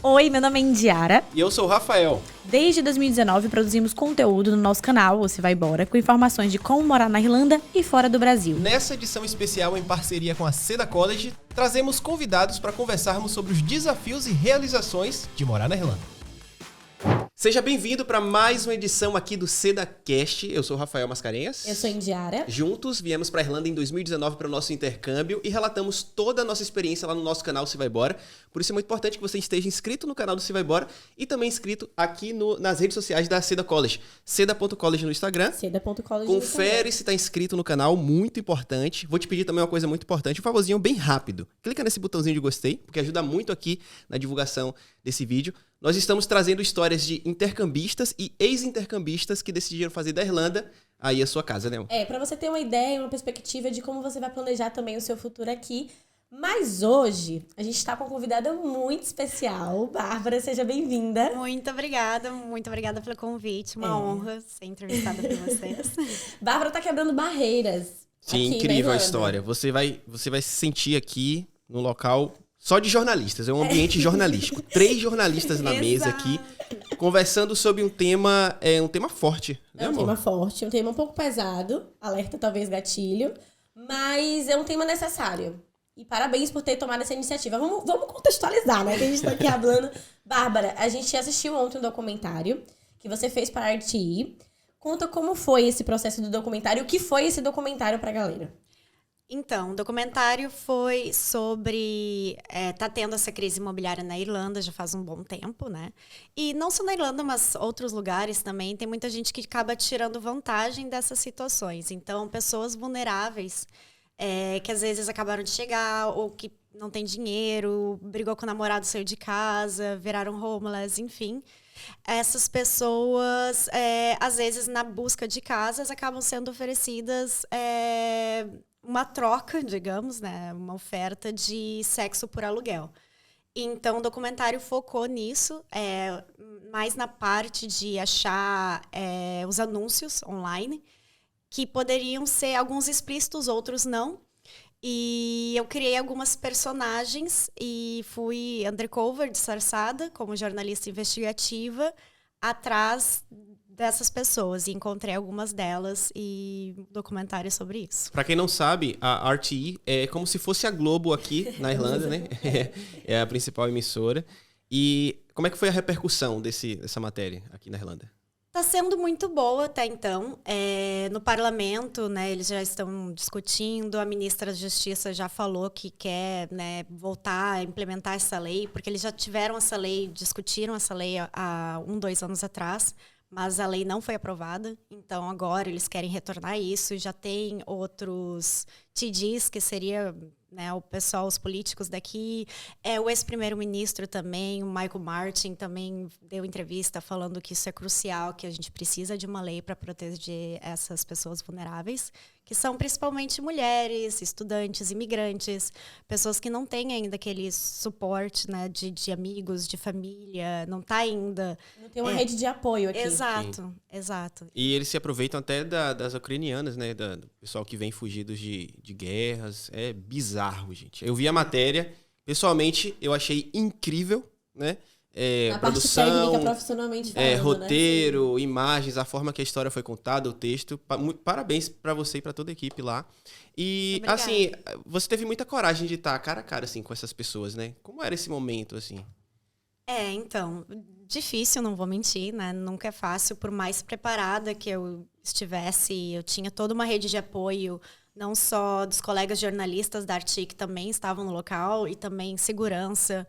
Oi, meu nome é Indiara. E eu sou o Rafael. Desde 2019 produzimos conteúdo no nosso canal, Você Vai Embora, com informações de como morar na Irlanda e fora do Brasil. Nessa edição especial em parceria com a Seda College, trazemos convidados para conversarmos sobre os desafios e realizações de morar na Irlanda. Seja bem-vindo para mais uma edição aqui do SedaCast. Eu sou o Rafael Mascarenhas. Eu sou Indiara. Juntos viemos para a Irlanda em 2019 para o nosso intercâmbio e relatamos toda a nossa experiência lá no nosso canal Se Vai Embora. Por isso é muito importante que você esteja inscrito no canal do Se Vai Embora e também inscrito aqui nas redes sociais da Seda College. Seda.college no Instagram. Seda.college Confere se está inscrito no canal, muito importante. Vou te pedir também uma coisa muito importante, um favorzinho bem rápido. Clica nesse botãozinho de gostei, porque ajuda muito aqui na divulgação desse vídeo. Nós estamos trazendo histórias de intercambistas e ex-intercambistas que decidiram fazer da Irlanda aí a sua casa, né? Para você ter uma ideia, uma perspectiva de como você vai planejar também o seu futuro aqui. Mas hoje, a gente está com uma convidada muito especial. Bárbara, seja bem-vinda. Muito obrigada pelo convite. Uma honra ser entrevistada por vocês. Bárbara tá quebrando barreiras. Sim, incrível a história. Você vai se sentir aqui no local só de jornalistas, é um ambiente jornalístico. 3 jornalistas na mesa aqui, conversando sobre um tema forte, né, amor? Tema forte, um tema um pouco pesado, alerta talvez gatilho, mas é um tema necessário. E parabéns por ter tomado essa iniciativa. Vamos contextualizar, né, que a gente tá aqui falando. Bárbara, a gente assistiu ontem um documentário que você fez para a RTE. Conta como foi esse processo do documentário, o que foi esse documentário pra galera? Então, o documentário foi sobre... tá tendo essa crise imobiliária na Irlanda já faz um bom tempo, né? E não só na Irlanda, mas outros lugares também. Tem muita gente que acaba tirando vantagem dessas situações. Então, pessoas vulneráveis que às vezes acabaram de chegar ou que não tem dinheiro, brigou com o namorado, saiu de casa, viraram homeless, enfim. Essas pessoas, às vezes, na busca de casas, acabam sendo oferecidas... uma troca, digamos, né? Uma oferta de sexo por aluguel. Então, o documentário focou nisso, mais na parte de achar os anúncios online, que poderiam ser alguns explícitos, outros não. E eu criei algumas personagens e fui undercover, disfarçada, como jornalista investigativa, atrás dessas pessoas, e encontrei algumas delas e documentário sobre isso. Pra quem não sabe, a RTE é como se fosse a Globo aqui na Irlanda, né? É a principal emissora. E como é que foi a repercussão dessa matéria aqui na Irlanda? Está sendo muito boa até então. No parlamento, né, eles já estão discutindo, a ministra da Justiça já falou que quer, né, voltar a implementar essa lei, porque eles já tiveram essa lei, discutiram essa lei há 2 anos atrás, mas a lei não foi aprovada, então agora eles querem retornar isso. Já tem outros TDs, que seria, né, o pessoal, os políticos daqui. O ex-primeiro-ministro também, o Michael Martin, também deu entrevista falando que isso é crucial, que a gente precisa de uma lei para proteger essas pessoas vulneráveis, que são principalmente mulheres, estudantes, imigrantes, pessoas que não têm ainda aquele suporte, né, de amigos, de família, não está ainda... Não tem uma rede de apoio aqui. Exato. E eles se aproveitam até das ucranianas, né, do pessoal que vem fugidos de guerras. É bizarro, gente. Eu vi a matéria, pessoalmente eu achei incrível, né? Na produção, parte técnica, profissionalmente falando, roteiro, né? Imagens, a forma que a história foi contada, o texto. Parabéns para você e para toda a equipe lá. E, obrigada. assim, você teve muita coragem de estar cara a cara, assim, com essas pessoas, né? Como era esse momento, assim? Então, difícil, não vou mentir, né? Nunca é fácil, por mais preparada que eu estivesse, eu tinha toda uma rede de apoio, não só dos colegas jornalistas da RTE, que também estavam no local, e também segurança.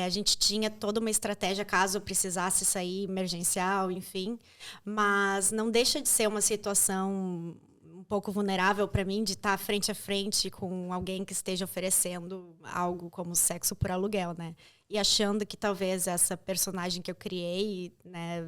A gente tinha toda uma estratégia caso eu precisasse sair emergencial, enfim. Mas não deixa de ser uma situação um pouco vulnerável para mim, de estar frente a frente com alguém que esteja oferecendo algo como sexo por aluguel, né? E achando que talvez essa personagem que eu criei, né,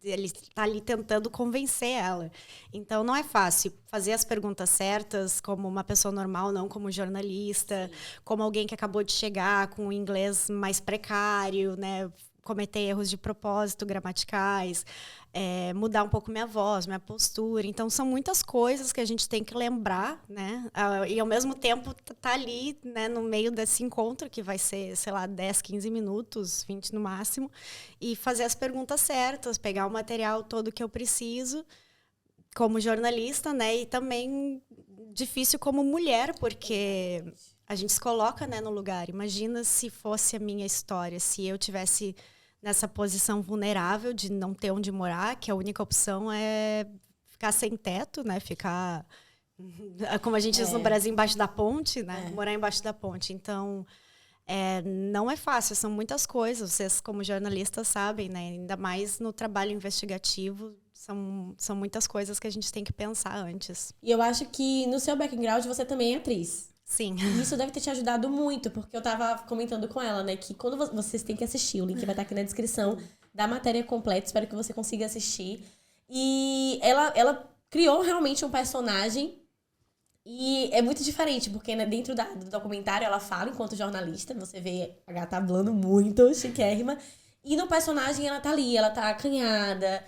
ele está ali tentando convencer ela. Então, não é fácil fazer as perguntas certas como uma pessoa normal, não como jornalista, como alguém que acabou de chegar com o inglês mais precário, né? cometer erros de propósito, gramaticais, mudar um pouco minha voz, minha postura. Então, são muitas coisas que a gente tem que lembrar, né? E, ao mesmo tempo, tá ali, né, no meio desse encontro, que vai ser, sei lá, 10, 15 minutos, 20 no máximo, e fazer as perguntas certas, pegar o material todo que eu preciso, como jornalista, né? E também difícil como mulher, porque a gente se coloca, né, no lugar. Imagina se fosse a minha história, se eu tivesse nessa posição vulnerável de não ter onde morar, que a única opção é ficar sem teto, né? Ficar, como a gente diz no Brasil, embaixo da ponte, né? Morar embaixo da ponte. Então, não é fácil, são muitas coisas. Vocês, como jornalistas, sabem, né? Ainda mais no trabalho investigativo, são muitas coisas que a gente tem que pensar antes. E eu acho que no seu background você também é atriz. Sim. E isso deve ter te ajudado muito, porque eu tava comentando com ela, né, que quando vocês têm que assistir, o link vai estar aqui na descrição da matéria completa, espero que você consiga assistir. E ela criou realmente um personagem e é muito diferente, porque né, dentro do documentário ela fala enquanto jornalista, você vê a gata hablando muito, chiquérrima, e no personagem ela tá ali, ela tá acanhada,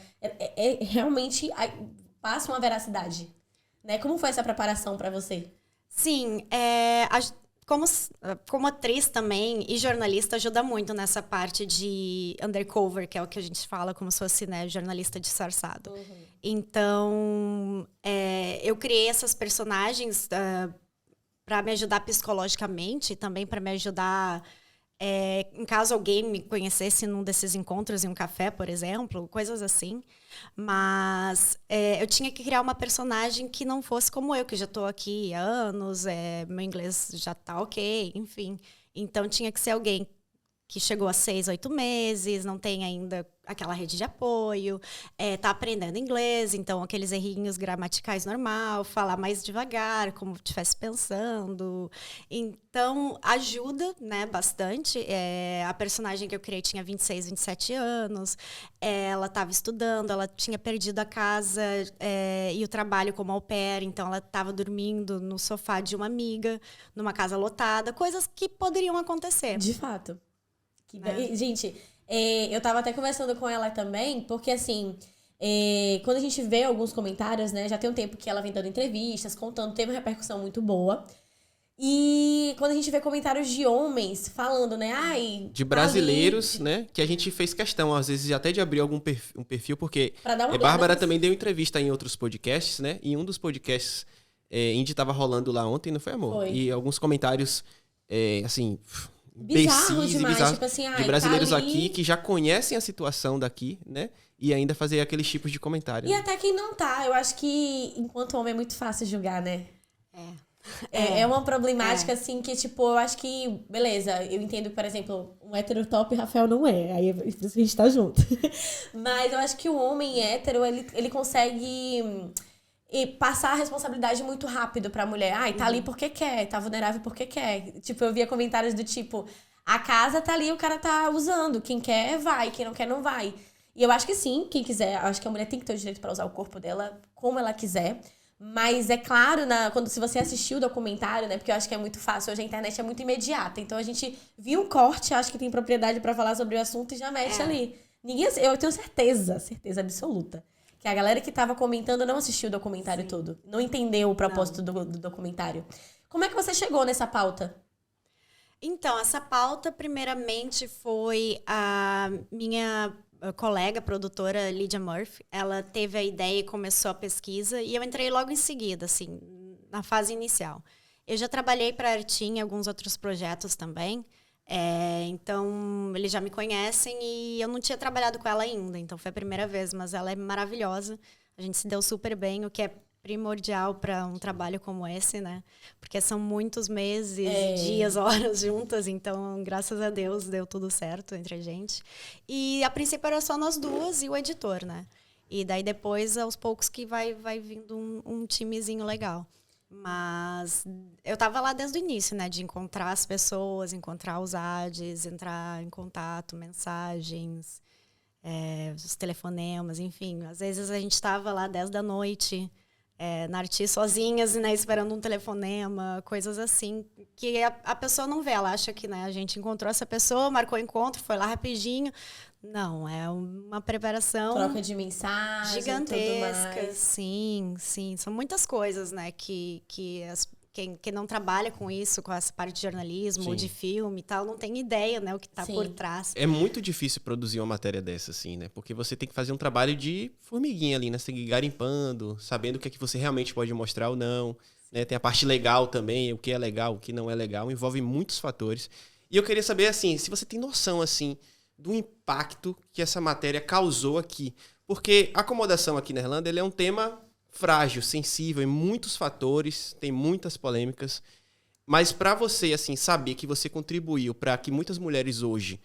realmente passa uma veracidade, né? Como foi essa preparação pra você? Sim, como atriz também e jornalista ajuda muito nessa parte de undercover, que é o que a gente fala como se fosse, né, jornalista disfarçado. Uhum. Então, eu criei essas personagens para me ajudar psicologicamente, também para me ajudar em caso alguém me conhecesse num desses encontros em um café, por exemplo, coisas assim. Mas eu tinha que criar uma personagem que não fosse como eu, que já estou aqui há anos, meu inglês já está ok, enfim. Então, tinha que ser alguém que chegou a 6, 8 meses, não tem ainda aquela rede de apoio, tá aprendendo inglês, então aqueles errinhos gramaticais normal, falar mais devagar, como estivesse pensando. Então, ajuda, né, bastante. A personagem que eu criei tinha 26, 27 anos, ela estava estudando, ela tinha perdido a casa e o trabalho como au pair, então ela estava dormindo no sofá de uma amiga, numa casa lotada, coisas que poderiam acontecer. De fato. Gente, eu tava até conversando com ela também, porque assim, quando a gente vê alguns comentários, né, já tem um tempo que ela vem dando entrevistas, contando, teve uma repercussão muito boa. E quando a gente vê comentários de homens falando, né, de brasileiros, né, que a gente fez questão, às vezes, até de abrir um perfil, porque Bárbara também deu entrevista em outros podcasts, né, e um dos podcasts, Indy tava rolando lá ontem, não foi, amor? Foi. E alguns comentários, assim... Bizarro demais, tipo assim, de brasileiros tá ali... aqui que já conhecem a situação daqui, né? E ainda fazer aqueles tipos de comentário. E até quem não tá, eu acho que enquanto homem é muito fácil julgar, né? É uma problemática, assim, que, tipo, eu acho que, beleza, eu entendo que, por exemplo, um hétero top, Rafael não é, aí por isso a gente tá junto. Mas eu acho que o homem hétero, ele consegue... E passar a responsabilidade muito rápido pra mulher. Tá ali porque quer, tá vulnerável porque quer. Tipo, eu via comentários do tipo, a casa tá ali, o cara tá usando. Quem quer, vai. Quem não quer, não vai. E eu acho que sim, quem quiser. Acho que a mulher tem que ter o direito pra usar o corpo dela como ela quiser. Mas é claro, se você assistiu o documentário, né? Porque eu acho que é muito fácil. Hoje a internet é muito imediata. Então a gente viu um corte, acho que tem propriedade pra falar sobre o assunto e já mete ali. Eu tenho certeza absoluta, que a galera que tava comentando não assistiu o documentário todo. Não entendeu o propósito do documentário. Como é que você chegou nessa pauta? Então, essa pauta, primeiramente, foi a minha colega, produtora Lydia Murphy. Ela teve a ideia e começou a pesquisa. E eu entrei logo em seguida, assim, na fase inicial. Eu já trabalhei para a Artim em alguns outros projetos também. Então, eles já me conhecem e eu não tinha trabalhado com ela ainda. Então, foi a primeira vez, mas ela é maravilhosa. A gente se deu super bem, o que é primordial para um trabalho como esse, né? Porque são muitos meses, dias, horas juntas. Então, graças a Deus, deu tudo certo entre a gente. E, a princípio, era só nós duas e o editor, né? E daí, depois, aos poucos, que vai vindo um timezinho legal. Mas eu estava lá desde o início, né? De encontrar as pessoas, encontrar os ads, entrar em contato, mensagens, os telefonemas, enfim. Às vezes a gente estava lá 10 da noite, na Arti sozinhas, né, esperando um telefonema, coisas assim, que a pessoa não vê, ela acha que, né, a gente encontrou essa pessoa, marcou o encontro, foi lá rapidinho. Não, é uma preparação... Troca de mensagem, gigantesca, tudo mais. sim. São muitas coisas, né, que quem não trabalha com isso, com essa parte de jornalismo, ou de filme e tal, não tem ideia, né, o que tá por trás. É muito difícil produzir uma matéria dessa, assim, né? Porque você tem que fazer um trabalho de formiguinha ali, né? Você tem que ir garimpando, sabendo o que é que você realmente pode mostrar ou não. Né? Tem a parte legal também, o que é legal, o que não é legal. Envolve muitos fatores. E eu queria saber, assim, se você tem noção, assim, do impacto que essa matéria causou aqui. Porque a acomodação aqui na Irlanda, ele é um tema frágil, sensível, em muitos fatores, tem muitas polêmicas. Mas para você, assim, saber que você contribuiu para que muitas mulheres hoje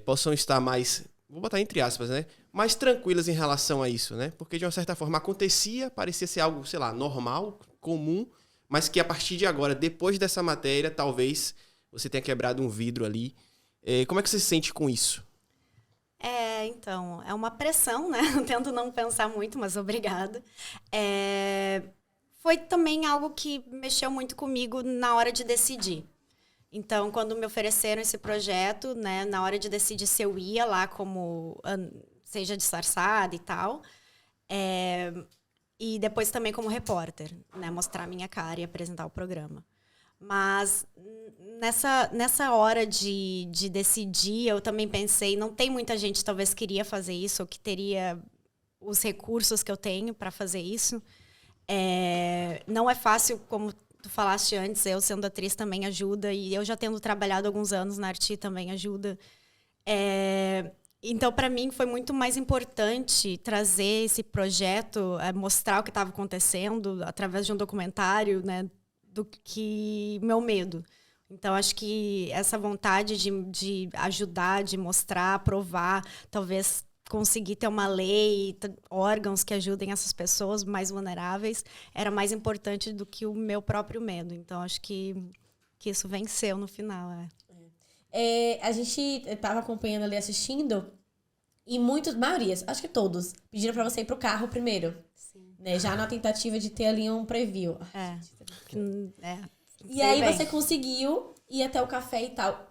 possam estar mais, vou botar entre aspas, né, mais tranquilas em relação a isso, né? Porque de uma certa forma acontecia, parecia ser algo, sei lá, normal, comum, mas que a partir de agora, depois dessa matéria, talvez você tenha quebrado um vidro ali. Como é que você se sente com isso? Então, é uma pressão, né? Eu tento não pensar muito, mas obrigada. Foi também algo que mexeu muito comigo na hora de decidir. Então, quando me ofereceram esse projeto, né, na hora de decidir se eu ia lá como, seja disfarçada e tal, e depois também como repórter, né, mostrar a minha cara e apresentar o programa. Mas nessa hora de decidir, eu também pensei, não tem muita gente talvez queria fazer isso, ou que teria os recursos que eu tenho para fazer isso. Não é fácil, como tu falaste antes, eu sendo atriz também ajuda, e eu já tendo trabalhado alguns anos na Arti também ajuda. Então, para mim, foi muito mais importante trazer esse projeto, mostrar o que estava acontecendo através de um documentário, né, do que meu medo. Então, acho que essa vontade de ajudar, de mostrar, provar, talvez conseguir ter uma lei, órgãos que ajudem essas pessoas mais vulneráveis, era mais importante do que o meu próprio medo. Então, acho que isso venceu no final. A gente estava acompanhando ali, assistindo, e maiorias, acho que todos, pediram para você ir pro carro primeiro. Sim. Né? Já na tentativa de ter ali um preview. E aí bem. você conseguiu ir até o café e tal.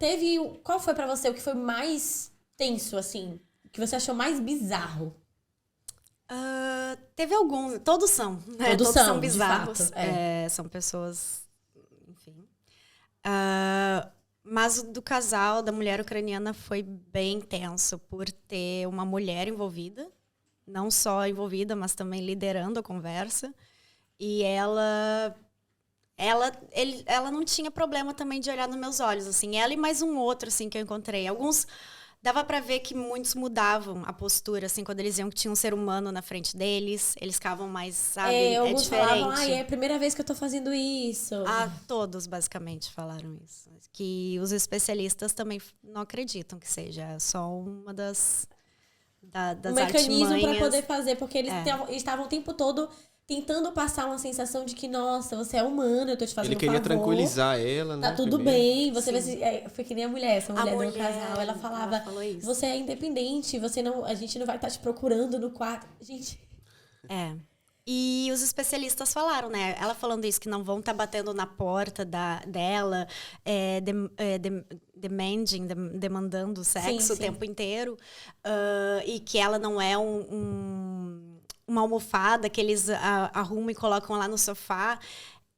Qual foi para você o que foi mais tenso, assim? O que você achou mais bizarro? Teve alguns, todos são. Né? Todos são de bizarros. fato, São pessoas, enfim. Mas o do casal, da mulher ucraniana, foi bem tenso por ter uma mulher envolvida. Não só envolvida, mas também liderando a conversa. E ela não tinha problema também de olhar nos meus olhos, assim. Ela e mais um outro, assim, que eu encontrei. Alguns... Dava pra ver que muitos mudavam a postura, assim, quando eles viam que tinha um ser humano na frente deles. Eles ficavam mais, sabe, alguns diferente. falavam, é a primeira vez que eu tô fazendo isso. Todos, basicamente, falaram isso. Que os especialistas também não acreditam que seja só uma das um mecanismo artimanhas. pra poder fazer, porque eles estavam o tempo todo tentando passar uma sensação de que, nossa, você é humano, eu tô te fazendo um favor. Ele queria tranquilizar ela, né? Tá tudo bem, você vai se... Foi que nem a mulher, essa mulher do casal, ela falava, ela falou isso. você é independente, a gente não vai estar te procurando no quarto. Gente... E os especialistas falaram, né? Ela falando isso, que não vão estar batendo na porta dela, demandando sexo o tempo inteiro, e que ela não é uma almofada que eles arrumam e colocam lá no sofá.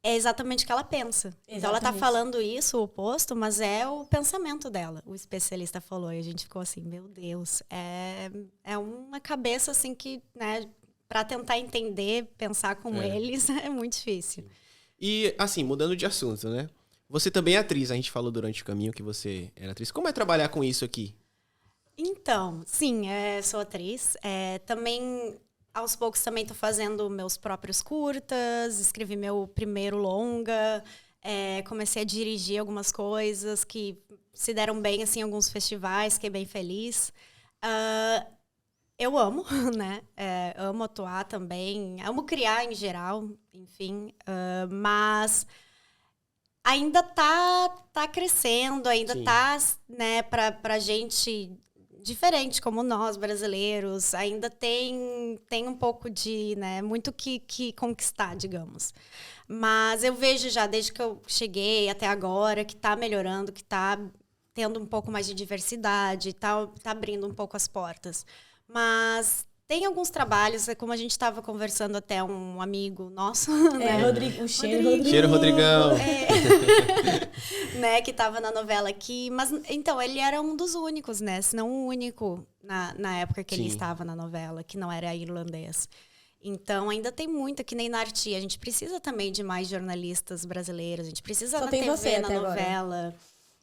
É exatamente o que ela pensa. Exatamente. Então, ela tá falando isso, o oposto, mas é o pensamento dela. O especialista falou, e a gente ficou assim, meu Deus, é uma cabeça assim que, né, para tentar entender, pensar como eles, é muito difícil. E, assim, mudando de assunto, né? Você também é atriz, a gente falou durante o caminho que você era atriz. Como é trabalhar com isso aqui? Então, sim, sou atriz. Também... Aos poucos também estou fazendo meus próprios curtas, escrevi meu primeiro longa, comecei a dirigir algumas coisas que se deram bem assim, em alguns festivais, fiquei bem feliz. Eu amo, né? Amo atuar também, amo criar em geral, enfim, mas ainda tá crescendo, ainda tá, né, pra gente diferente, como nós, brasileiros, ainda tem um pouco de, né, muito que conquistar, digamos. Mas eu vejo já, desde que eu cheguei até agora, que está melhorando, que está tendo um pouco mais de diversidade, está abrindo um pouco as portas. Mas tem alguns trabalhos, como a gente estava conversando até um amigo nosso, né? Rodrigo, o Rodrigo. Cheiro, Rodrigão. Né, que estava na novela aqui. Mas, então, ele era um dos únicos, né? Se não o único na época que ele estava na novela, que não era irlandês. Então, ainda tem muito, que nem na Arti. A gente precisa também de mais jornalistas brasileiros. A gente precisa Só na tem TV, você na até novela. agora.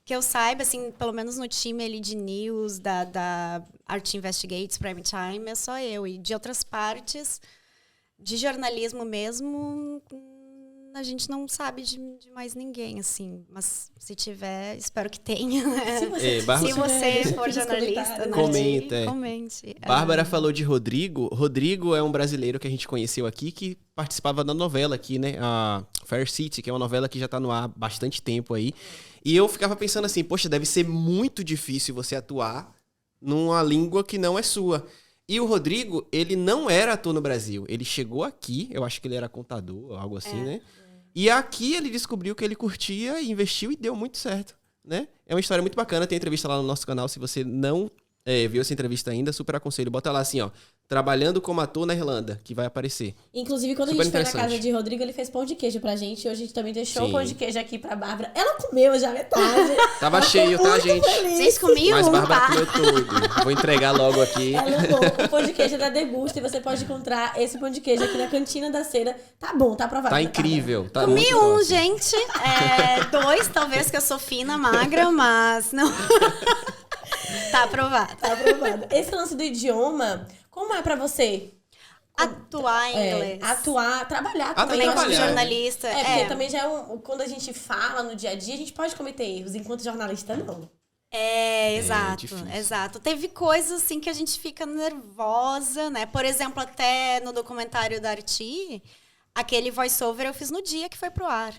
Que eu saiba, assim, pelo menos no time ali de news, da Art Investigates, Prime Time, é só eu. E de outras partes, de jornalismo mesmo, a gente não sabe de mais ninguém, assim. Mas se tiver, espero que tenha, né? Se você for jornalista, né? Comente. Bárbara falou de Rodrigo. Rodrigo é um brasileiro que a gente conheceu aqui, que participava da novela aqui, né? A Fair City, que é uma novela que já tá no ar há bastante tempo aí. E eu ficava pensando assim, poxa, deve ser muito difícil você atuar numa língua que não é sua. E o Rodrigo, ele não era ator no Brasil. Ele chegou aqui, eu acho que ele era contador, algo assim, né? E aqui ele descobriu que ele curtia, investiu e deu muito certo, né? É uma história muito bacana, tem entrevista lá no nosso canal. Se você não viu essa entrevista ainda, super aconselho. Bota lá assim, ó, trabalhando como ator na Irlanda, que vai aparecer. Inclusive, quando Super a gente foi na casa de Rodrigo, ele fez pão de queijo pra gente. Hoje a gente também deixou o pão de queijo aqui pra Bárbara. Ela comeu já metade. Tava cheio, tá, gente? Feliz. Vocês comiam? Mas Bárbara comeu tudo. Vou entregar logo aqui. Ela amou. O pão de queijo é da Degusta e você pode encontrar esse pão de queijo aqui na Cantina da Cera. Tá bom, tá aprovado. Tá incrível. Tá Comi muito um, top. gente. 2, talvez, que eu sou fina, magra, mas não. Tá aprovado. Tá aprovado. Esse lance do idioma, como é pra você? Atuar em inglês. Atuar, trabalhar também. Também como trabalhar. jornalista. Porque também já quando a gente fala no dia a dia, a gente pode cometer erros, enquanto jornalista não. Exato, difícil. exato. Teve coisas assim que a gente fica nervosa, né? Por exemplo, até no documentário da Arti, aquele voice-over eu fiz no dia que foi pro ar.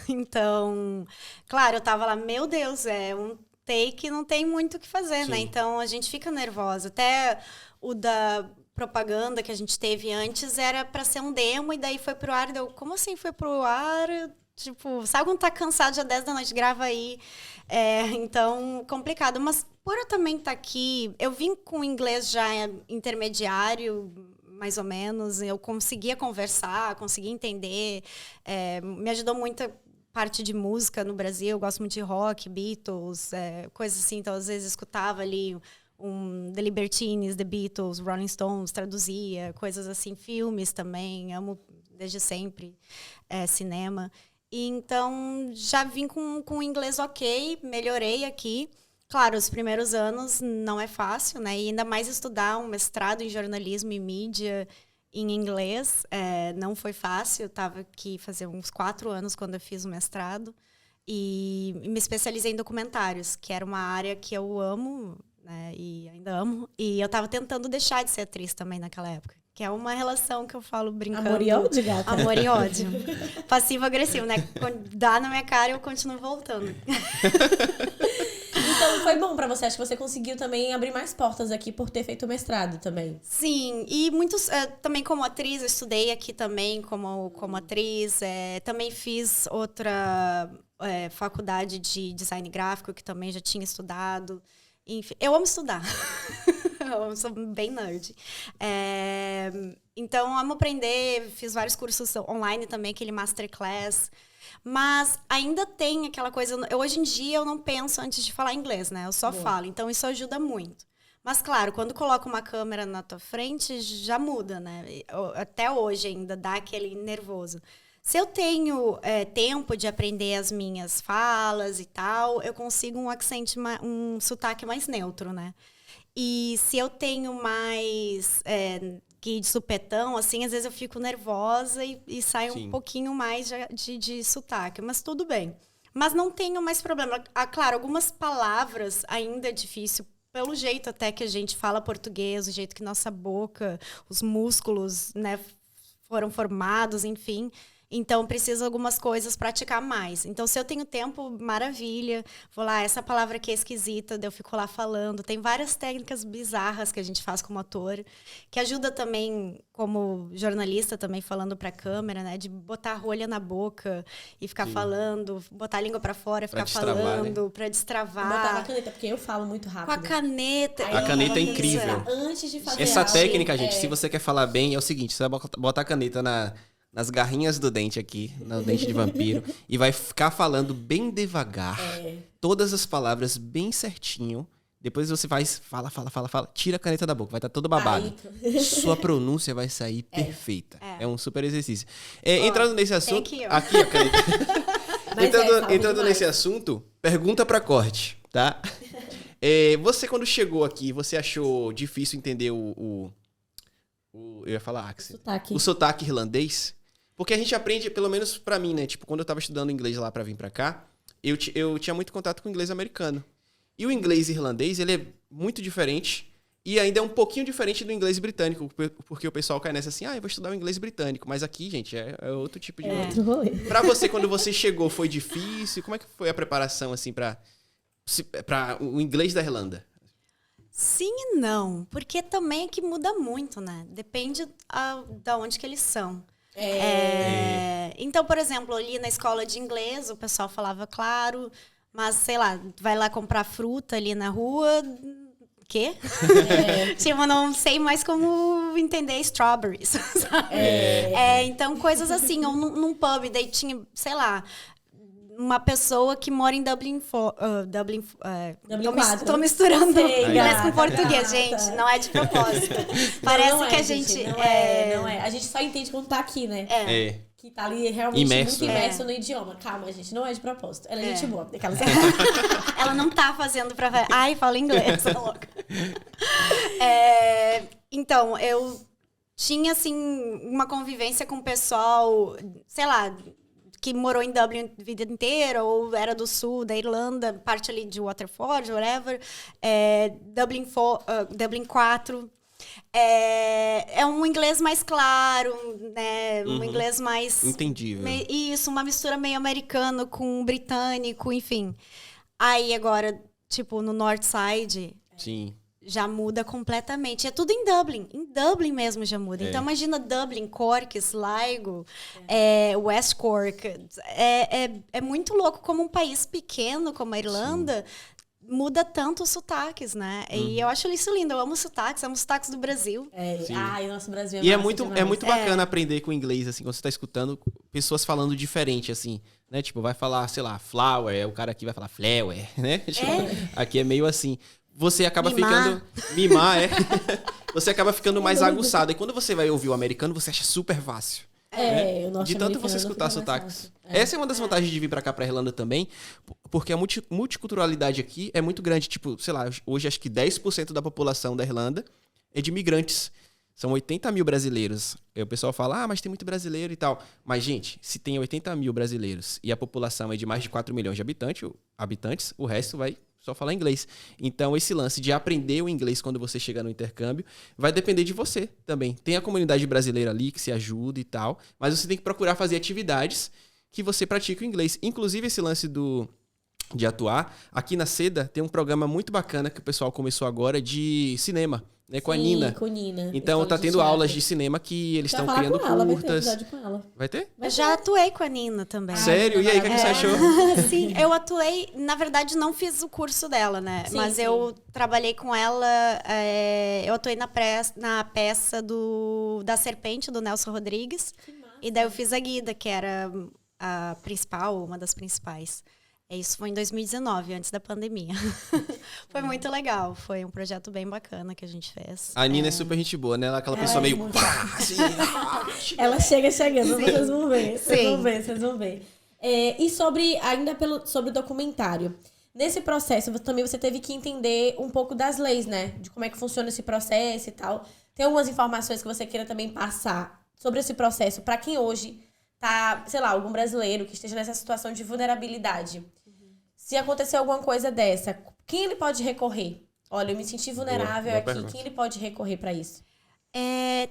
Então, claro, eu tava lá, meu Deus, é um take, não tem muito o que fazer, né? Então, a gente fica nervosa. Até o da propaganda que a gente teve antes era para ser um demo e daí foi pro ar. Deu, como assim foi pro ar? Tipo, sabe quando tá cansado, já 10 da noite, grava aí. Então, complicado. Mas por eu também estar aqui, eu vim com inglês já intermediário, mais ou menos. Eu conseguia conversar, conseguia entender. Me ajudou muito a parte de música no Brasil. Eu gosto muito de rock, Beatles, coisas assim. Então, às vezes, escutava ali The Libertines, The Beatles, Rolling Stones, traduzia, coisas assim. Filmes também, amo desde sempre, cinema. E, então, já vim com inglês ok, melhorei aqui. Claro, os primeiros anos não é fácil, né? E ainda mais estudar um mestrado em jornalismo e mídia em inglês, não foi fácil. Eu estava aqui fazia uns 4 anos quando eu fiz o mestrado. E me especializei em documentários, que era uma área que eu amo, né? E ainda amo. E eu estava tentando deixar de ser atriz também naquela época. Que é uma relação que eu falo brincando. Amor e ódio, gata? Amor e ódio. Passivo-agressivo, né? Quando dá na minha cara, eu continuo voltando. Então, foi bom pra você. Acho que você conseguiu também abrir mais portas aqui por ter feito o mestrado também. Sim, e muitos... também como atriz, eu estudei aqui também como atriz. Também fiz outra faculdade de design gráfico, que também já tinha estudado. Enfim, eu amo estudar. Eu sou bem nerd. Então, amo aprender. Fiz vários cursos online também, aquele masterclass. Mas ainda tem aquela coisa... hoje em dia, eu não penso antes de falar inglês, né? Eu só falo. Então, isso ajuda muito. Mas, claro, quando coloca uma câmera na tua frente, já muda, né? Até hoje ainda dá aquele nervoso. Se eu tenho tempo de aprender as minhas falas e tal, eu consigo um sotaque mais neutro, né? E se eu tenho mais que de supetão, assim, às vezes eu fico nervosa e sai um pouquinho mais de sotaque, mas tudo bem. Mas não tenho mais problema. Claro, algumas palavras ainda é difícil, pelo jeito até que a gente fala português, o jeito que nossa boca, os músculos, né, foram formados, enfim. Então, preciso algumas coisas praticar mais. Então, se eu tenho tempo, maravilha. Vou lá, essa palavra aqui é esquisita, daí eu fico lá falando. Tem várias técnicas bizarras que a gente faz como ator, que ajuda também, como jornalista, também falando pra câmera, né? De botar a rolha na boca e ficar falando, botar a língua pra fora, ficar falando, pra destravar. Botar na caneta, porque eu falo muito rápido. Com a caneta. A caneta é incrível. Antes de fazer Essa áudio, técnica, gente, se você quer falar bem, é o seguinte: você vai botar a caneta nas garrinhas do dente aqui, no dente de vampiro, e vai ficar falando bem devagar, todas as palavras bem certinho. Depois você fala, tira a caneta da boca, vai estar todo babado. Sua pronúncia vai sair perfeita. É um super exercício. Entrando nesse assunto... Aqui a caneta. Entrando nesse assunto, pergunta pra corte, tá? Você, quando chegou aqui, você achou difícil entender eu ia falar Axel. O sotaque irlandês? Porque a gente aprende, pelo menos pra mim, né? Tipo, quando eu tava estudando inglês lá pra vir pra cá, eu tinha muito contato com o inglês americano. E o inglês irlandês, ele é muito diferente e ainda é um pouquinho diferente do inglês britânico, porque o pessoal cai nessa assim, eu vou estudar o inglês britânico. Mas aqui, gente, é outro tipo de... Pra você, quando você chegou, foi difícil? Como é que foi a preparação, assim, pra o inglês da Irlanda? Sim e não, porque também é que muda muito, né? Depende da onde que eles são. Então, por exemplo, ali na escola de inglês, o pessoal falava claro, mas, sei lá, vai lá comprar fruta ali na rua, quê? Tipo, não sei mais como entender strawberries. Então, coisas assim, ou num pub, daí tinha, sei lá, uma pessoa que mora em Dublin 4. Tô misturando inglês com português, gente. Não é de propósito. Parece que a gente... Não é. A gente só entende quando tá aqui, né? Que tá ali realmente muito imerso no idioma. Calma, gente, não é de propósito. Ela é gente boa. Ela não tá fazendo pra... Ai, fala inglês, tá louca. Então, eu tinha, assim, uma convivência com o pessoal, sei lá... que morou em Dublin a vida inteira, ou era do sul, da Irlanda, parte ali de Waterford, whatever. Dublin 4. É um inglês mais claro, né? Um inglês mais... entendível. Isso, uma mistura meio americano com britânico, enfim. Aí agora, tipo, no North Side... Sim. Já muda completamente. É tudo em Dublin. Em Dublin mesmo já muda. Então, imagina Dublin, Cork, Sligo, West Cork. É muito louco como um país pequeno como a Irlanda muda tanto os sotaques, né? E eu acho isso lindo. Eu amo os sotaques do Brasil. O nosso Brasil E é muito bacana aprender com inglês, assim, quando você tá escutando pessoas falando diferente, assim, né? Tipo, vai falar, sei lá, flower, o cara aqui vai falar flower, né? Tipo, aqui é meio assim... Você acaba ficando... Mimar, Você acaba ficando mais aguçado. E quando você vai ouvir o americano, você acha super fácil. O norte-americano. De tanto você escutar sotaques. Essa é uma das vantagens de vir pra cá, pra Irlanda também, porque a multiculturalidade aqui é muito grande. Tipo, sei lá, hoje acho que 10% da população da Irlanda é de imigrantes. São 80 mil brasileiros. Aí o pessoal fala, mas tem muito brasileiro e tal. Mas, gente, se tem 80 mil brasileiros e a população é de mais de 4 milhões de habitantes, o resto vai... só falar inglês. Então, esse lance de aprender o inglês quando você chega no intercâmbio vai depender de você também. Tem a comunidade brasileira ali que se ajuda e tal, mas você tem que procurar fazer atividades que você pratique o inglês. Inclusive, esse lance de atuar, aqui na Seda tem um programa muito bacana que o pessoal começou agora de cinema, né, com a Nina. Com a Nina. Então, tá tendo aulas de cinema que eles estão criando curtas. Vai ter? Eu já atuei com a Nina também. Sério? E aí, o que você achou? Sim, eu atuei... Na verdade, não fiz o curso dela, né? Mas eu trabalhei com ela... eu atuei na peça da Serpente, do Nelson Rodrigues. E daí eu fiz a Guida, que era a principal, uma das principais. Isso foi em 2019, antes da pandemia. Foi muito legal. Foi um projeto bem bacana que a gente fez. A Nina é super gente boa, né? Ela é aquela pessoa meio... assim, ela chegando, vocês vão ver. Vocês vão ver. E sobre o documentário. Nesse processo, também você teve que entender um pouco das leis, né? De como é que funciona esse processo e tal. Tem algumas informações que você queira também passar sobre esse processo para quem hoje tá, sei lá, algum brasileiro que esteja nessa situação de vulnerabilidade. Se acontecer alguma coisa dessa, quem ele pode recorrer? Olha, eu me senti vulnerável aqui. Quem ele pode recorrer para isso?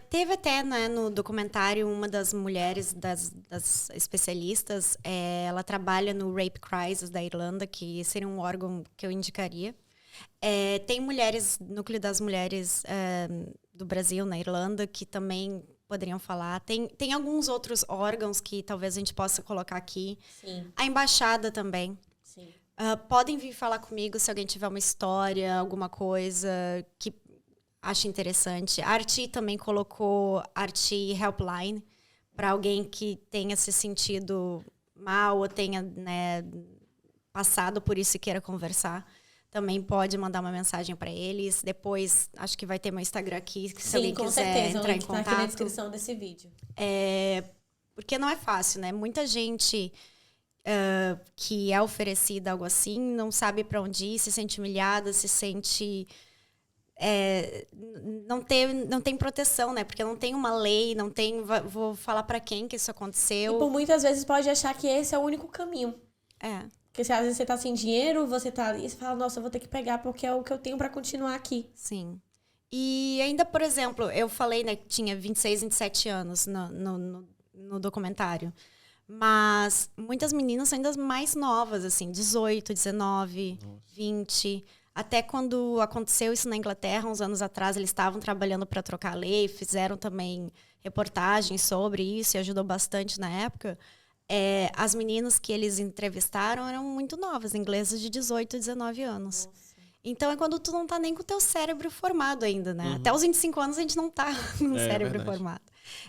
Teve até, né, no documentário uma das mulheres, das especialistas, ela trabalha no Rape Crisis da Irlanda, que seria um órgão que eu indicaria. Tem mulheres, núcleo das mulheres do Brasil, na Irlanda, que também poderiam falar. Tem alguns outros órgãos que talvez a gente possa colocar aqui. Sim. A embaixada também. Sim. Podem vir falar comigo se alguém tiver uma história, alguma coisa que ache interessante. A Arti também colocou Arti Helpline para alguém que tenha se sentido mal ou tenha, né, passado por isso e queira conversar. Também pode mandar uma mensagem para eles. Depois, acho que vai ter meu Instagram aqui, se alguém quiser entrar em contato. Tá aqui na descrição desse vídeo. Porque não é fácil, né? Muita gente que é oferecida algo assim não sabe para onde ir, se sente humilhada, se sente... não tem proteção, né? Porque não tem uma lei, não tem... Vou falar para quem que isso aconteceu. E por muitas vezes pode achar que esse é o único caminho. Porque às vezes você tá sem dinheiro, você tá ali e você fala, nossa, eu vou ter que pegar porque é o que eu tenho para continuar aqui. Sim. E ainda, por exemplo, eu falei, né, que tinha 26, 27 anos no documentário. Mas muitas meninas são ainda mais novas, assim, 18, 19, 20. Até quando aconteceu isso na Inglaterra, uns anos atrás, eles estavam trabalhando para trocar a lei, fizeram também reportagens sobre isso e ajudou bastante na época. As meninas que eles entrevistaram eram muito novas, inglesas de 18, 19 anos. Nossa. Então é quando tu não tá nem com o teu cérebro formado ainda, né? Até os 25 anos a gente não tá com o cérebro formado.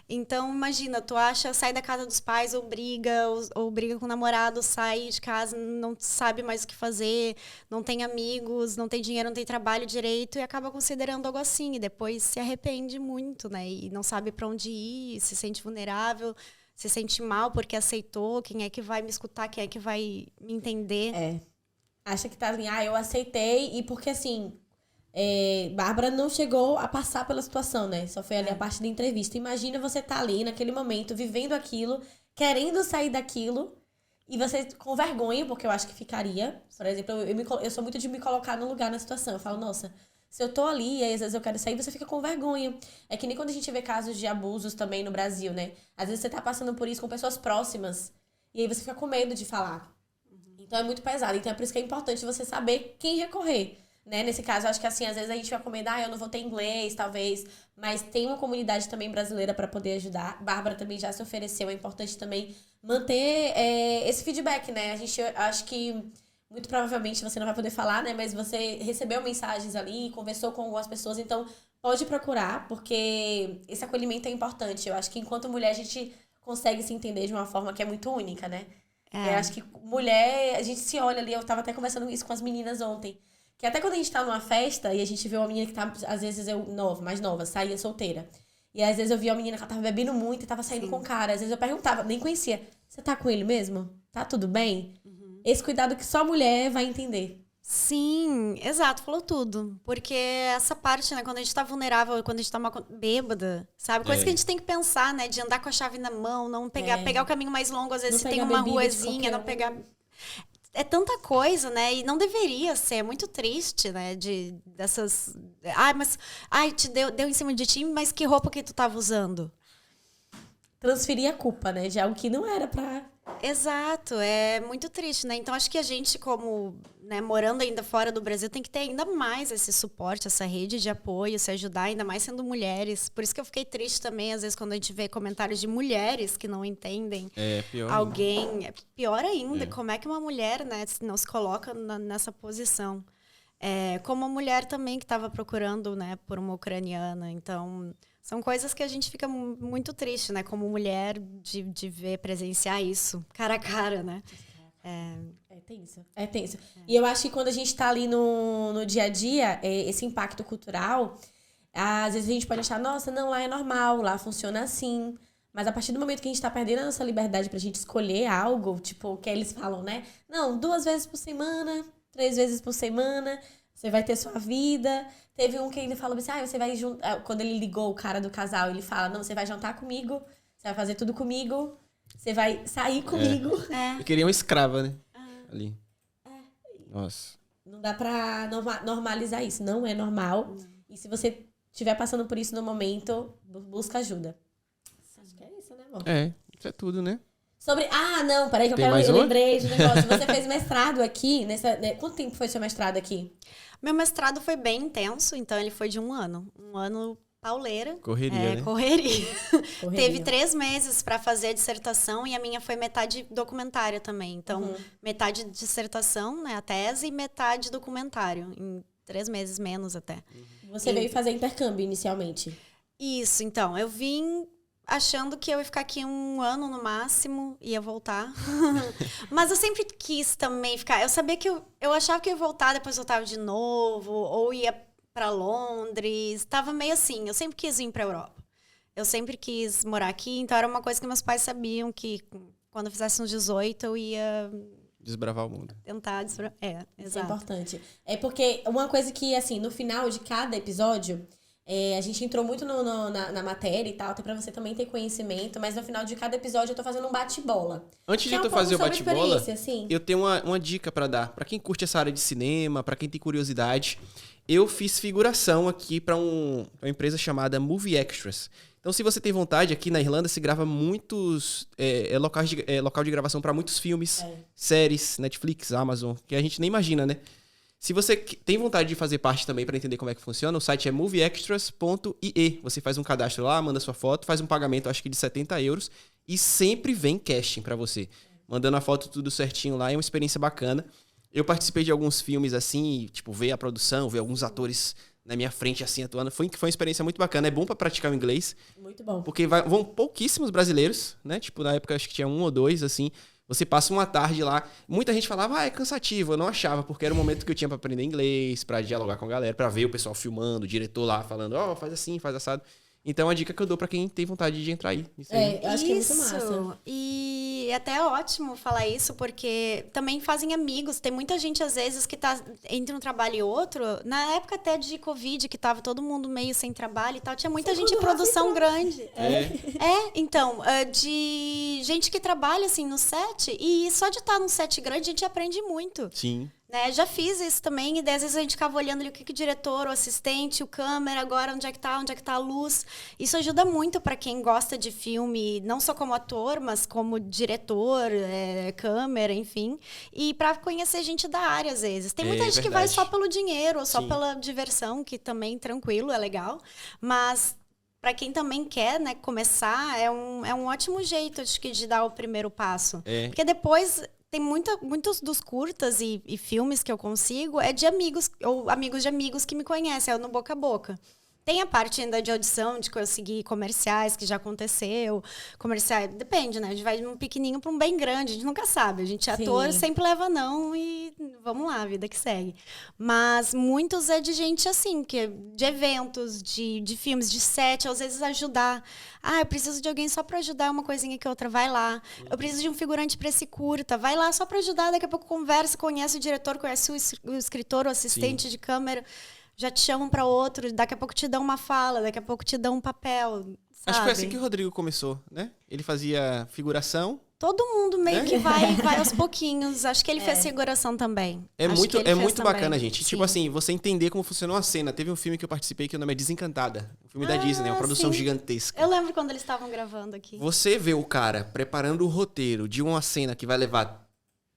Então, imagina, tu sai da casa dos pais, ou briga com o namorado, sai de casa, não sabe mais o que fazer, não tem amigos, não tem dinheiro, não tem trabalho direito e acaba considerando algo assim. E depois se arrepende muito, né? E não sabe para onde ir, se sente vulnerável, se sente mal porque aceitou. Quem é que vai me escutar? Quem é que vai me entender? Acha que tá assim, eu aceitei. E porque assim, Bárbara não chegou a passar pela situação, né? Só foi ali a parte da entrevista. Imagina você tá ali naquele momento, vivendo aquilo, querendo sair daquilo, e você com vergonha, porque eu acho que ficaria. Por exemplo, eu sou muito de me colocar no lugar na situação. Eu falo, nossa, se eu tô ali e às vezes eu quero sair, você fica com vergonha. É que nem quando a gente vê casos de abusos também no Brasil, né? Às vezes você tá passando por isso com pessoas próximas, e aí você fica com medo de falar. Então é muito pesado. Então é por isso que é importante você saber quem recorrer, né? Nesse caso, eu acho que assim, às vezes a gente vai com medo, eu não vou ter inglês, talvez, mas tem uma comunidade também brasileira para poder ajudar. Bárbara também já se ofereceu, é importante também manter esse feedback, né? A gente, acho que muito provavelmente você não vai poder falar, né? Mas você recebeu mensagens ali, conversou com algumas pessoas, então pode procurar, porque esse acolhimento é importante. Eu acho que enquanto mulher a gente consegue se entender de uma forma que é muito única, né? Eu acho que mulher, a gente se olha ali, eu tava até conversando isso com as meninas ontem, que até quando a gente tá numa festa e a gente vê uma menina que tá, às vezes mais nova, saía solteira, e às vezes eu via uma menina que ela tava bebendo muito e tava saindo com o cara, às vezes eu perguntava, nem conhecia, você tá com ele mesmo? Tá tudo bem? Esse cuidado que só mulher vai entender. Sim, exato, falou tudo. Porque essa parte, né, quando a gente tá vulnerável, quando a gente tá bêbada, sabe? Coisa que a gente tem que pensar, né? De andar com a chave na mão, não pegar o caminho mais longo, às vezes se tem uma ruazinha, não pegar... É tanta coisa, né? E não deveria ser, é muito triste, né? Dessas... te deu em cima de ti, mas que roupa que tu tava usando? Transferir a culpa, né? De algo que não era pra... Exato, é muito triste, né? Então acho que a gente, como, né, morando ainda fora do Brasil, tem que ter ainda mais esse suporte, essa rede de apoio, se ajudar, ainda mais sendo mulheres. Por isso que eu fiquei triste também, às vezes, quando a gente vê comentários de mulheres que não entendem pior alguém. Ainda. É pior ainda, como é que uma mulher, né, não se coloca nessa posição? Como uma mulher também que estava procurando, né, por uma ucraniana. Então, são coisas que a gente fica muito triste, né, como mulher, de ver, presenciar isso, cara a cara, né? É tenso. E eu acho que quando a gente tá ali no dia a dia, esse impacto cultural, às vezes a gente pode achar, nossa, não, lá é normal, lá funciona assim. Mas a partir do momento que a gente tá perdendo a nossa liberdade pra gente escolher algo, tipo, que eles falam, né? Não, 2 vezes por semana, 3 vezes por semana, você vai ter sua vida. Teve um que ele falou assim, você vai juntar... Quando ele ligou o cara do casal, ele fala, não, você vai jantar comigo, você vai fazer tudo comigo, você vai sair comigo. Eu queria uma escrava, né? Ali. Nossa. Não dá pra normalizar isso, não é normal. E se você estiver passando por isso no momento, busca ajuda. Acho que é isso, né, amor? Isso é tudo, né? Não, peraí que Tem mais eu uma? lembrei de um negócio. Você fez mestrado aqui, quanto tempo foi seu mestrado aqui? Meu mestrado foi bem intenso, então ele foi de 1 ano. 1 ano pauleira. Correria, né? Correria. Correria. Teve 3 meses para fazer a dissertação e a minha foi metade documentária também. Então, metade dissertação, né, a tese, e metade documentário. Em 3 meses menos até. Você veio fazer intercâmbio inicialmente. Isso, então. Eu vim achando que eu ia ficar aqui 1 ano no máximo, ia voltar. Mas eu sempre quis também ficar. Eu sabia que eu achava que ia voltar, depois voltava de novo, ou ia para Londres. Tava meio assim. Eu sempre quis vir para Europa. Eu sempre quis morar aqui, então era uma coisa que meus pais sabiam que quando eu fizesse uns 18 eu ia Desbravar o mundo. tentar Isso é exato. importante. É porque uma coisa que, assim, no final de cada episódio, a gente entrou muito na matéria e tal, até pra você também ter conhecimento, mas no final de cada episódio eu tô fazendo um bate-bola. Antes Que de é um tu pouco fazer o sobre bate-bola, experiência, assim. eu tenho uma dica pra dar. Pra quem curte essa área de cinema, pra quem tem curiosidade, eu fiz figuração aqui pra uma empresa chamada Movie Extras. Então, se você tem vontade, aqui na Irlanda se grava muitos local de gravação pra muitos filmes, séries, Netflix, Amazon, que a gente nem imagina, né? Se você tem vontade de fazer parte também para entender como é que funciona, o site é movieextras.ie. Você faz um cadastro lá, manda sua foto, faz um pagamento, acho que de 70 euros, e sempre vem casting para você. Mandando a foto tudo certinho lá, é uma experiência bacana. Eu participei de alguns filmes assim, tipo, ver a produção, ver alguns atores na minha frente assim atuando. Foi uma experiência muito bacana. É bom para praticar o inglês. Muito bom. Porque vão pouquíssimos brasileiros, né? Tipo, na época acho que tinha 1 ou 2, assim. Você passa uma tarde lá. Muita gente falava, é cansativo. Eu não achava, porque era o momento que eu tinha pra aprender inglês, pra dialogar com a galera, pra ver o pessoal filmando, o diretor lá falando, faz assim, faz assado. Então, a dica que eu dou pra quem tem vontade de entrar aí. Isso aí. Eu acho que é muito massa. E até é ótimo falar isso, porque também fazem amigos. Tem muita gente, às vezes, que tá entre um trabalho e outro. Na época até de Covid, que tava todo mundo meio sem trabalho e tal, tinha muita gente de produção grande. Então, de gente que trabalha, assim, no set. E só de estar num set grande, a gente aprende muito. Sim. Né? Já fiz isso também, e daí, às vezes a gente ficava olhando ali o que o diretor, o assistente, o câmera, agora onde é que tá a luz. Isso ajuda muito para quem gosta de filme, não só como ator, mas como diretor, câmera, enfim. E para conhecer gente da área, às vezes. Tem muita gente que vai só pelo dinheiro, ou só pela diversão, que também, tranquilo, é legal. Mas para quem também quer, né, começar, é um ótimo jeito, acho que, de dar o primeiro passo. Porque depois tem muitos dos curtas e filmes que eu consigo é de amigos, ou amigos de amigos que me conhecem, é no boca a boca. Tem a parte ainda de audição, de conseguir comerciais, que já aconteceu. Comerciais, depende, né? A gente vai de um pequenininho para um bem grande, a gente nunca sabe. A gente é ator, sempre leva não e vamos lá, a vida que segue. Mas muitos é de gente assim, de eventos, de filmes, de set, às vezes ajudar. Eu preciso de alguém só para ajudar uma coisinha que outra, vai lá. Eu preciso de um figurante para esse curta, vai lá só para ajudar. Daqui a pouco conversa, conhece o diretor, conhece o escritor, o assistente de câmera. Já te chamam para outro, daqui a pouco te dão uma fala, daqui a pouco te dão um papel, sabe? Acho que foi assim que o Rodrigo começou, né? Ele fazia figuração. Todo mundo meio que vai aos pouquinhos. Acho que ele fez figuração também. É muito bacana, também. gente. Sim. Tipo assim, você entender como funciona uma cena. Teve um filme que eu participei que o nome é Desencantada. Um filme da Disney, uma produção gigantesca. Eu lembro quando eles estavam gravando aqui. Você vê o cara preparando o roteiro de uma cena que vai levar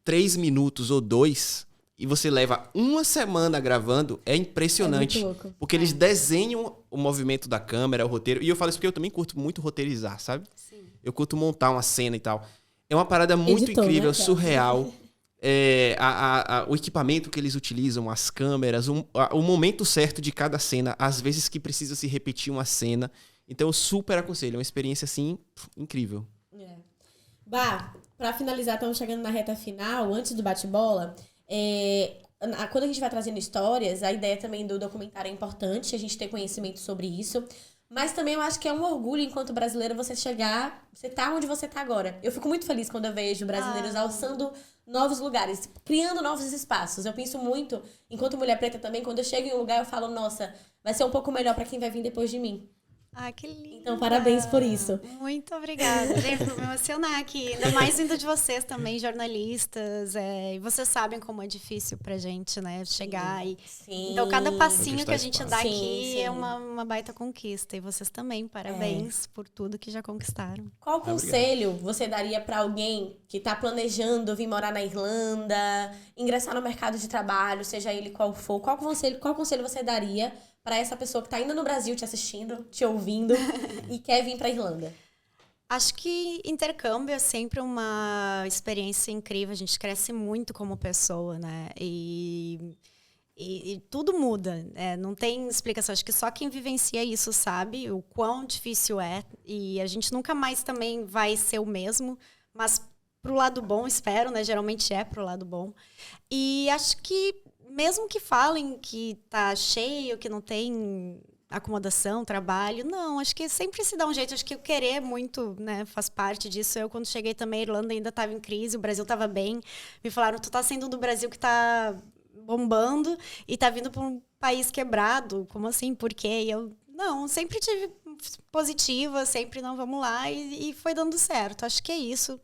3 minutos ou 2... e você leva 1 semana gravando, é impressionante. É muito louco. Porque eles desenham o movimento da câmera, o roteiro. E eu falo isso porque eu também curto muito roteirizar, sabe? Sim. Eu curto montar uma cena e tal. É uma parada muito Editor, incrível, né, surreal. O equipamento que eles utilizam, as câmeras, o momento certo de cada cena, às vezes que precisa se repetir uma cena. Então eu super aconselho, é uma experiência assim, incrível. Bah, pra finalizar, estamos chegando na reta final, antes do bate-bola. Quando a gente vai trazendo histórias, a ideia também do documentário é importante, a gente ter conhecimento sobre isso. Mas também eu acho que é um orgulho, enquanto brasileira, você tá onde você tá agora. Eu fico muito feliz quando eu vejo brasileiros alçando novos lugares, criando novos espaços. Eu penso muito, enquanto mulher preta também, quando eu chego em um lugar, eu falo, nossa, vai ser um pouco melhor pra quem vai vir depois de mim. Ah, que lindo. Então, parabéns por isso. Muito obrigada. Gente, vou me emocionar aqui. Ainda mais vindo de vocês também, jornalistas. E vocês sabem como é difícil pra gente, né? Chegar e... Sim. Então, cada passinho que a gente espaço. dá Sim, aqui sim. é uma baita conquista. E vocês também, parabéns por tudo que já conquistaram. Qual conselho você daria para alguém que está planejando vir morar na Irlanda, ingressar no mercado de trabalho, seja ele qual for? Qual conselho você daria para essa pessoa que está ainda no Brasil te assistindo, te ouvindo e quer vir para Irlanda? Acho que intercâmbio é sempre uma experiência incrível. A gente cresce muito como pessoa, né? E tudo muda. Não tem explicação. Acho que só quem vivencia isso sabe o quão difícil é. E a gente nunca mais também vai ser o mesmo. Mas pro lado bom, espero, né? Geralmente é pro lado bom. E acho que mesmo que falem que tá cheio, que não tem acomodação, trabalho, não, acho que sempre se dá um jeito, acho que o querer muito, né, faz parte disso. Eu, quando cheguei também, a Irlanda ainda estava em crise, o Brasil estava bem, me falaram, tu tá saindo do Brasil que tá bombando e tá vindo para um país quebrado, como assim, por quê? E eu, não, sempre tive positiva, sempre não, vamos lá, e foi dando certo, acho que é isso,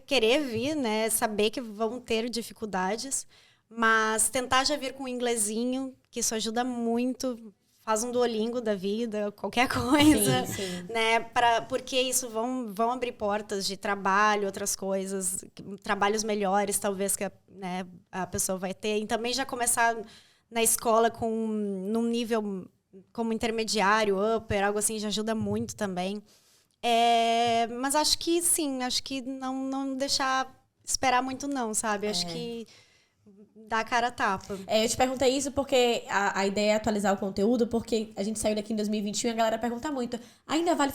querer vir, né, saber que vão ter dificuldades, mas tentar já vir com o inglesinho, que isso ajuda muito. Faz um Duolingo da vida, qualquer coisa. Sim. Né? Porque isso vão abrir portas de trabalho, outras coisas, trabalhos melhores, talvez, que né, a pessoa vai ter. E também já começar na escola num nível como intermediário, upper, algo assim, já ajuda muito também. Mas acho que sim, acho que não deixar esperar muito não, sabe? Acho que dá a cara a tapa. Eu te perguntei isso porque a ideia é atualizar o conteúdo, porque a gente saiu daqui em 2021 e a galera pergunta muito, ainda vale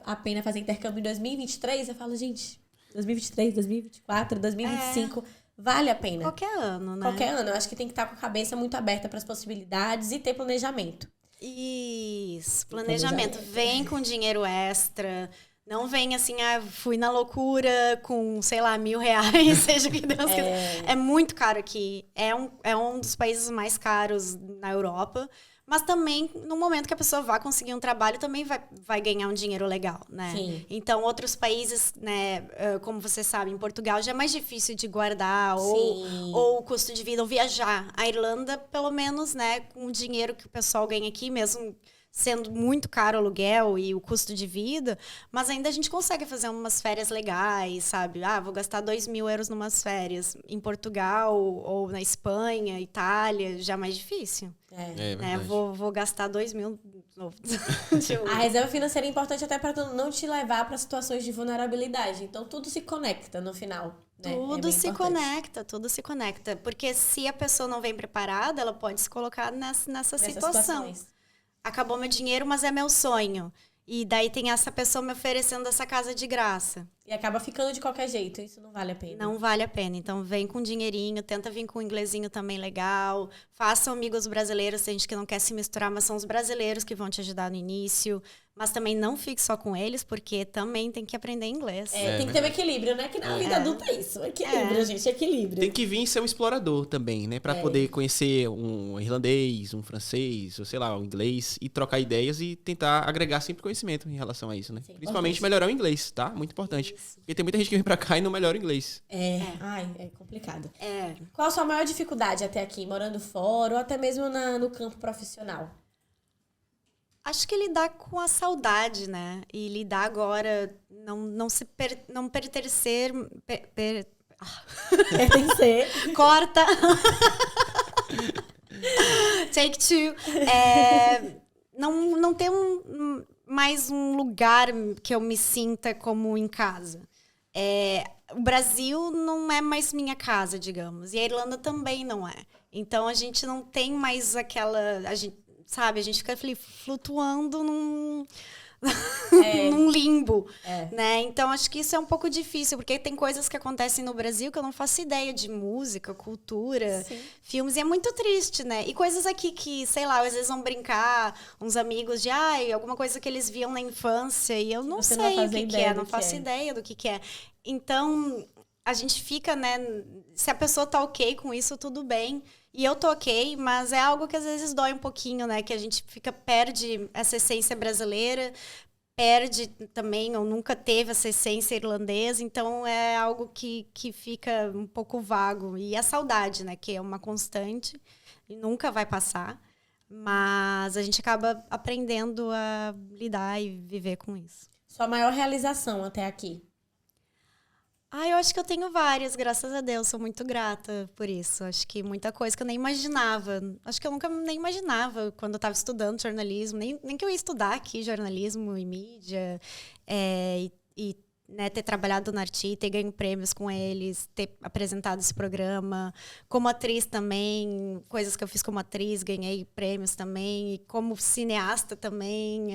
a pena fazer intercâmbio em 2023? Eu falo, gente, 2023, 2024, 2025, vale a pena. Qualquer ano, né? Qualquer ano. Eu acho que tem que estar com a cabeça muito aberta para as possibilidades e ter planejamento. Isso, planejamento. Vem com dinheiro extra. Não vem assim, fui na loucura com, sei lá, R$1.000, seja o que Deus quiser. É muito caro aqui. É um dos países mais caros na Europa. Mas também, no momento que a pessoa vai conseguir um trabalho, também vai ganhar um dinheiro legal, né? Sim. Então, outros países, né, como você sabe, em Portugal já é mais difícil de guardar, ou o custo de vida, ou viajar. A Irlanda, pelo menos, né, com o dinheiro que o pessoal ganha aqui, mesmo sendo muito caro o aluguel e o custo de vida, mas ainda a gente consegue fazer umas férias legais, sabe? Vou gastar 2.000 euros numas férias. Em Portugal ou na Espanha, Itália, já é mais difícil. Vou gastar 2.000 de novo. A reserva financeira é importante até para não te levar para situações de vulnerabilidade. Então, tudo se conecta no final. Né? Tudo se conecta. Porque se a pessoa não vem preparada, ela pode se colocar nessa situação. Acabou meu dinheiro, mas é meu sonho. E daí tem essa pessoa me oferecendo essa casa de graça. E acaba ficando de qualquer jeito. Isso não vale a pena. Não vale a pena. Então, vem com dinheirinho, tenta vir com um inglesinho também legal. Façam amigos brasileiros. Tem gente que não quer se misturar, mas são os brasileiros que vão te ajudar no início. Mas também não fique só com eles, porque também tem que aprender inglês. Tem que ter um equilíbrio, né? Que na vida adulta é isso. Equilíbrio, gente. Equilíbrio. Tem que vir ser um explorador também, né? Pra poder conhecer um irlandês, um francês, ou sei lá, um inglês. E trocar ideias e tentar agregar sempre conhecimento em relação a isso, né? Sim, principalmente melhorar o inglês, tá? Muito importante. Isso. Porque tem muita gente que vem pra cá e não melhora o inglês. É complicado. Qual a sua maior dificuldade até aqui? Morando fora ou até mesmo no campo profissional? Acho que lidar com a saudade, né? E lidar agora, não pertencer... Pertencer. Corta! Take two. Não ter mais um lugar que eu me sinta como em casa. O Brasil não é mais minha casa, digamos. E a Irlanda também não é. Então, a gente não tem mais aquela... A gente fica flutuando num limbo, né? Então, acho que isso é um pouco difícil, porque tem coisas que acontecem no Brasil que eu não faço ideia de música, cultura, filmes, e é muito triste, né? E coisas aqui que, sei lá, às vezes vão brincar, uns amigos de, alguma coisa que eles viam na infância, e eu não sei o que é, não faço ideia do que é. Então, a gente fica, né? Se a pessoa tá ok com isso, tudo bem. E eu tô ok, mas é algo que às vezes dói um pouquinho, né? Que a gente perde essa essência brasileira, perde também, ou nunca teve essa essência irlandesa, então é algo que fica um pouco vago. E a saudade, né? Que é uma constante e nunca vai passar, mas a gente acaba aprendendo a lidar e viver com isso. Sua maior realização até aqui? Eu acho que eu tenho várias, graças a Deus, sou muito grata por isso. Acho que muita coisa que eu nem imaginava. Acho que eu nunca nem imaginava quando eu estava estudando jornalismo, nem que eu ia estudar aqui jornalismo e mídia, né, ter trabalhado na Arti, ter ganho prêmios com eles, ter apresentado esse programa. Como atriz também, coisas que eu fiz como atriz, ganhei prêmios também. E como cineasta também,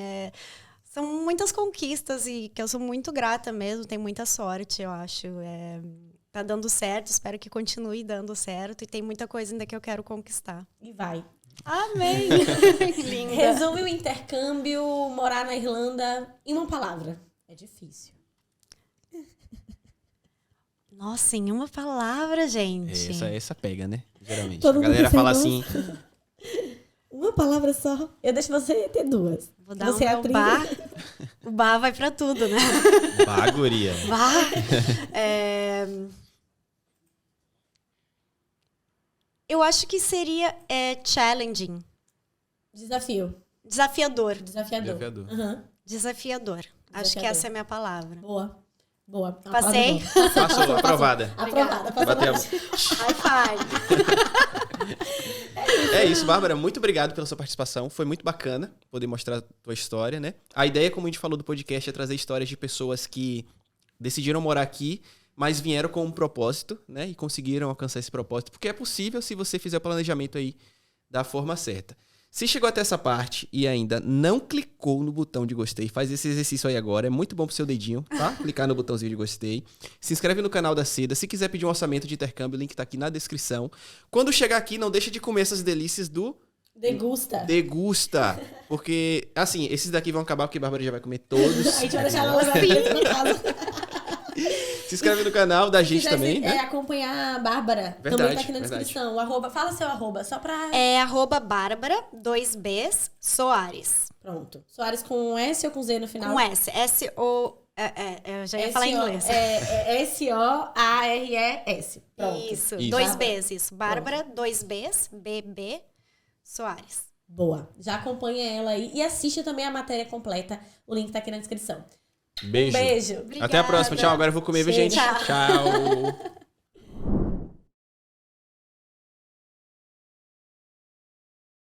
são muitas conquistas e que eu sou muito grata mesmo, tenho muita sorte, eu acho. Tá dando certo, espero que continue dando certo e tem muita coisa ainda que eu quero conquistar. E vai. Amém! Linda! Resume o intercâmbio, morar na Irlanda, em uma palavra. É difícil. Nossa, em uma palavra, gente. Essa pega, né? Geralmente. Todo A galera mundo fala sem assim... Uma palavra só. Eu deixo você ter duas. Vou dar Você o é meu atriz. bar. O bar vai pra tudo, né? Baguria. Bar. Eu acho que seria challenging. Desafio. Desafiador. Desafiador. Desafiador. Aham. Desafiador. Acho que Desafiador. essa é a minha palavra. Boa. Boa. Uma Passei? palavra boa. Passou, aprovada. Aprovada. Bateu. High five. É isso, Bárbara. Muito obrigado pela sua participação. Foi muito bacana poder mostrar a tua história, né? A ideia, como a gente falou do podcast, é trazer histórias de pessoas que decidiram morar aqui, mas vieram com um propósito, né? E conseguiram alcançar esse propósito. Porque é possível se você fizer o planejamento aí da forma certa. Se chegou até essa parte e ainda não clicou no botão de gostei, faz esse exercício aí agora. É muito bom pro seu dedinho, tá? Clicar no botãozinho de gostei. Se inscreve no canal da Seda. Se quiser pedir um orçamento de intercâmbio, o link tá aqui na descrição. Quando chegar aqui, não deixa de comer essas delícias do... Degusta. Degusta. Porque, assim, esses daqui vão acabar porque a Bárbara já vai comer todos. A gente vai deixar ela levar dentro da casa. Se inscreve no canal da gente Se também, quiser né? acompanhar a Bárbara, Verdade, também tá aqui na verdade. descrição. O arroba, fala seu arroba, só pra... É @Bárbara, 2Bs, Soares. Pronto. Soares com S ou com Z no final? Com S. S-O... eu já ia falar em inglês. S-O-A-R-E-S. Pronto. Isso, Isso. 2Bs, isso. Bárbara, 2Bs, BB, Soares. Boa. Já acompanha ela aí. E assiste também a matéria completa. O link tá aqui na descrição. Beijo. Beijo. Até a próxima. Tchau. Agora eu vou comer, viu, gente? Tchau. Tchau.